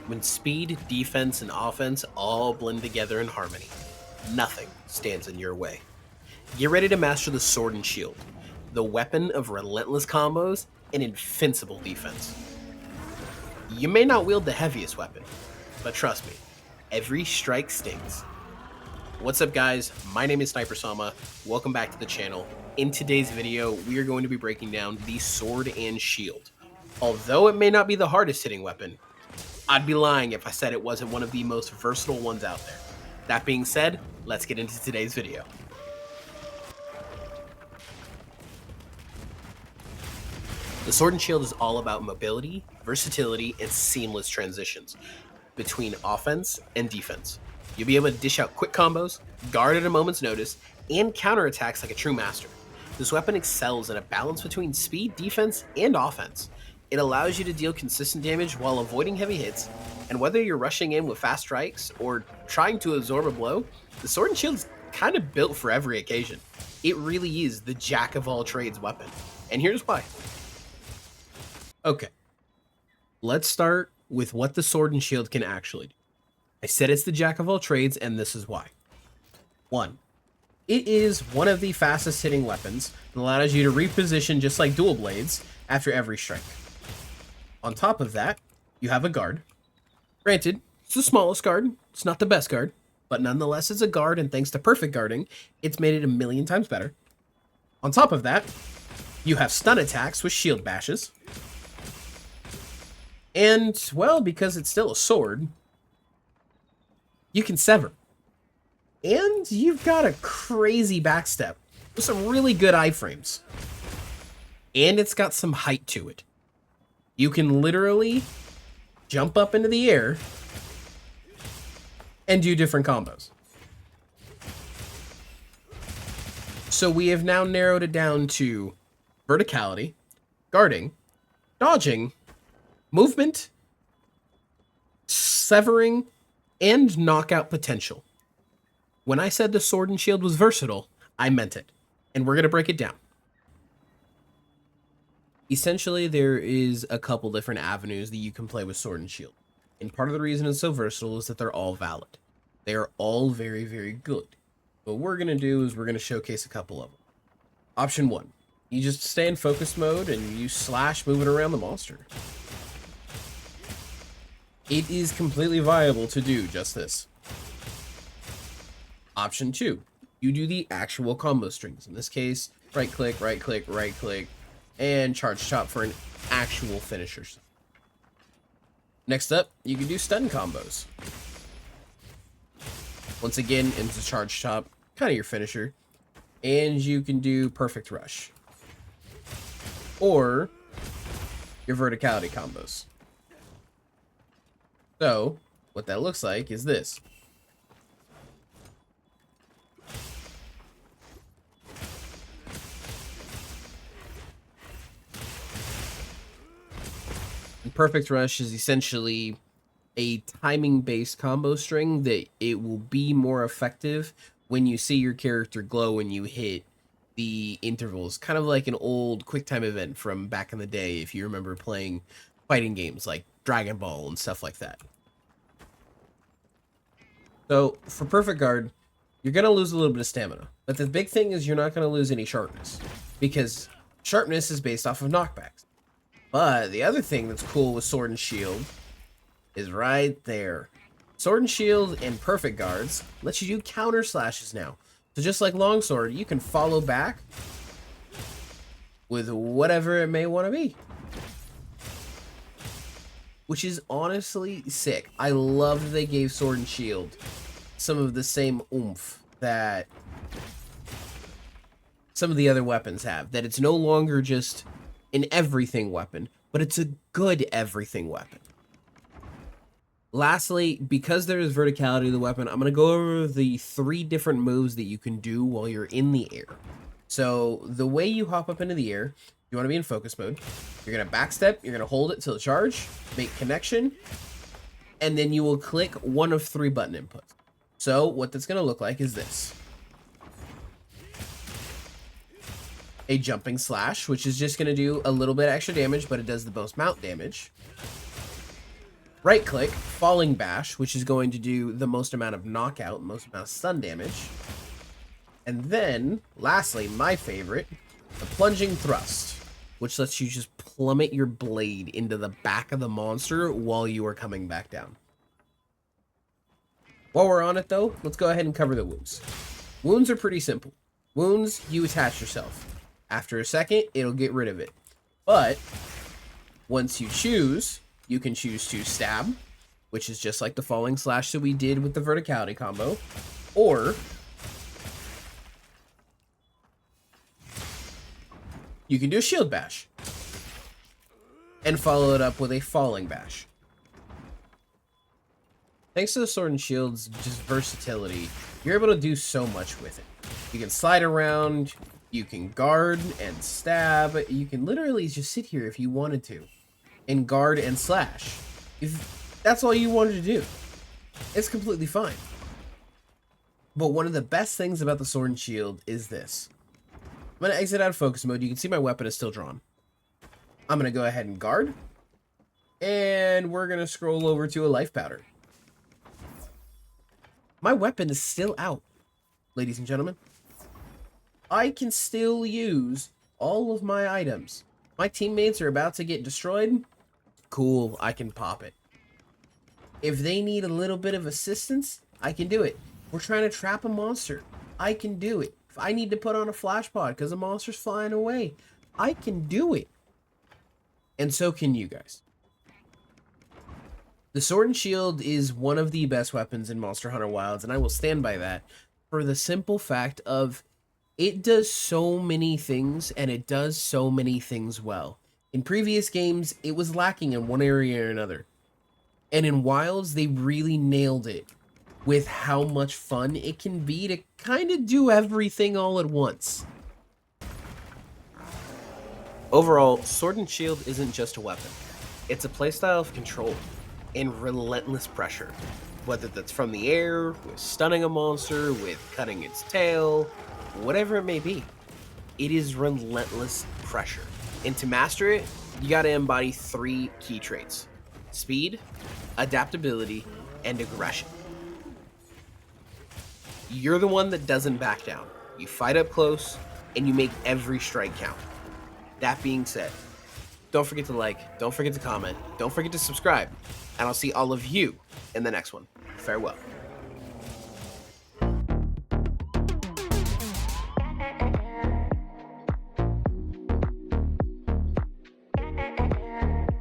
When speed, defense, and offense all blend together in harmony, nothing stands in your way. Get ready to master the sword and shield, the weapon of relentless combos and invincible defense. You may not wield the heaviest weapon, but trust me, every strike stings. What's up guys, my name is SnyperSama, welcome back to the channel. In today's video, we are going to be breaking down the sword and shield. Although it may not be the hardest hitting weapon, I'd be lying if I said it wasn't one of the most versatile ones out there. That being said, let's get into today's video. The sword and shield is all about mobility, versatility, and seamless transitions between offense and defense. You'll be able to dish out quick combos, guard at a moment's notice, and counterattacks like a true master. This weapon excels in a balance between speed, defense, and offense. It allows you to deal consistent damage while avoiding heavy hits, and whether you're rushing in with fast strikes or trying to absorb a blow, the sword and shield is kind of built for every occasion. It really is the jack of all trades weapon, and here's why. Okay, let's start with what the sword and shield can actually do. I said it's the jack of all trades, and this is why. 1. It is one of the fastest hitting weapons that allows you to reposition just like dual blades after every strike. On top of that, you have a guard. Granted, it's the smallest guard, it's not the best guard, but nonetheless it's a guard, and thanks to perfect guarding, it's made it a million times better. On top of that, you have stun attacks with shield bashes. And, well, because it's still a sword, you can sever. And you've got a crazy backstep with some really good iframes. And it's got some height to it. You can literally jump up into the air and do different combos. So we have now narrowed it down to verticality, guarding, dodging, movement, severing, and knockout potential. When I said the sword and shield was versatile, I meant it. And we're going to break it down. Essentially, there is a couple different avenues that you can play with sword and shield. And part of the reason it's so versatile is that they're all valid. They are all very, very good. What we're going to do is we're going to showcase a couple of them. Option 1. You just stay in focus mode and you slash moving around the monster. It is completely viable to do just this. Option 2. You do the actual combo strings. In this case, right click, right click, right click, and charge chop for an actual finisher. Next up, you can do stun combos. Once again, into charge chop, kind of your finisher. And you can do perfect rush. Or your verticality combos. So, what that looks like is this. Perfect rush is essentially a timing-based combo string that it will be more effective when you see your character glow when you hit the intervals. Kind of like an old QuickTime event from back in the day, if you remember playing fighting games like Dragon Ball and stuff like that. So, for perfect guard, you're going to lose a little bit of stamina. But the big thing is you're not going to lose any sharpness, because sharpness is based off of knockbacks. But the other thing that's cool with sword and shield is right there. Sword and shield and perfect guards let you do counter slashes now. So just like longsword, you can follow back with whatever it may want to be. Which is honestly sick. I love that they gave sword and shield some of the same oomph that some of the other weapons have. That it's no longer just an everything weapon, but it's a good everything weapon. Lastly, because there is verticality of the weapon, I'm going to go over the 3 different moves that you can do while you're in the air. So the way you hop up into the air, you want to be in focus mode. You're going to backstep, you're going to hold it till it charge, make connection, and then you will click one of 3 button inputs. So what that's going to look like is this. A jumping slash, which is just going to do a little bit extra damage, but it does the most mount damage. Right click, falling bash, which is going to do the most amount of knockout, most amount of stun damage. And then, lastly, my favorite, the plunging thrust, which lets you just plummet your blade into the back of the monster while you are coming back down. While we're on it though, let's go ahead and cover the wounds. Wounds are pretty simple. Wounds, you attach yourself. After a second, it'll get rid of it. But once you choose, you can choose to stab, which is just like the falling slash that we did with the verticality combo, or you can do a shield bash and follow it up with a falling bash. Thanks to the sword and shield's just versatility, you're able to do so much with it. You can slide around, you can guard and stab, you can literally just sit here if you wanted to and guard and slash. If that's all you wanted to do, it's completely fine. But one of the best things about the sword and shield is this. I'm going to exit out of focus mode. You can see my weapon is still drawn. I'm going to go ahead and guard. And we're going to scroll over to a life powder. My weapon is still out, ladies and gentlemen. I can still use all of my items. My teammates are about to get destroyed. Cool, I can pop it. If they need a little bit of assistance, I can do it. We're trying to trap a monster. I can do it. If I need to put on a flash pod because a monster's flying away, I can do it. And so can you guys. The sword and shield is one of the best weapons in Monster Hunter Wilds, and I will stand by that for the simple fact of it does so many things, and it does so many things well. In previous games, it was lacking in one area or another. And in Wilds, they really nailed it with how much fun it can be to kind of do everything all at once. Overall, Sword and Shield isn't just a weapon. It's a playstyle of control and relentless pressure. Whether that's from the air, with stunning a monster, with cutting its tail, whatever it may be. It is relentless pressure. And to master it, you gotta embody 3 key traits: speed, adaptability, and aggression. You're the one that doesn't back down. You fight up close, and you make every strike count. That being said, don't forget to like, don't forget to comment, don't forget to subscribe, and I'll see all of you in the next one. Farewell.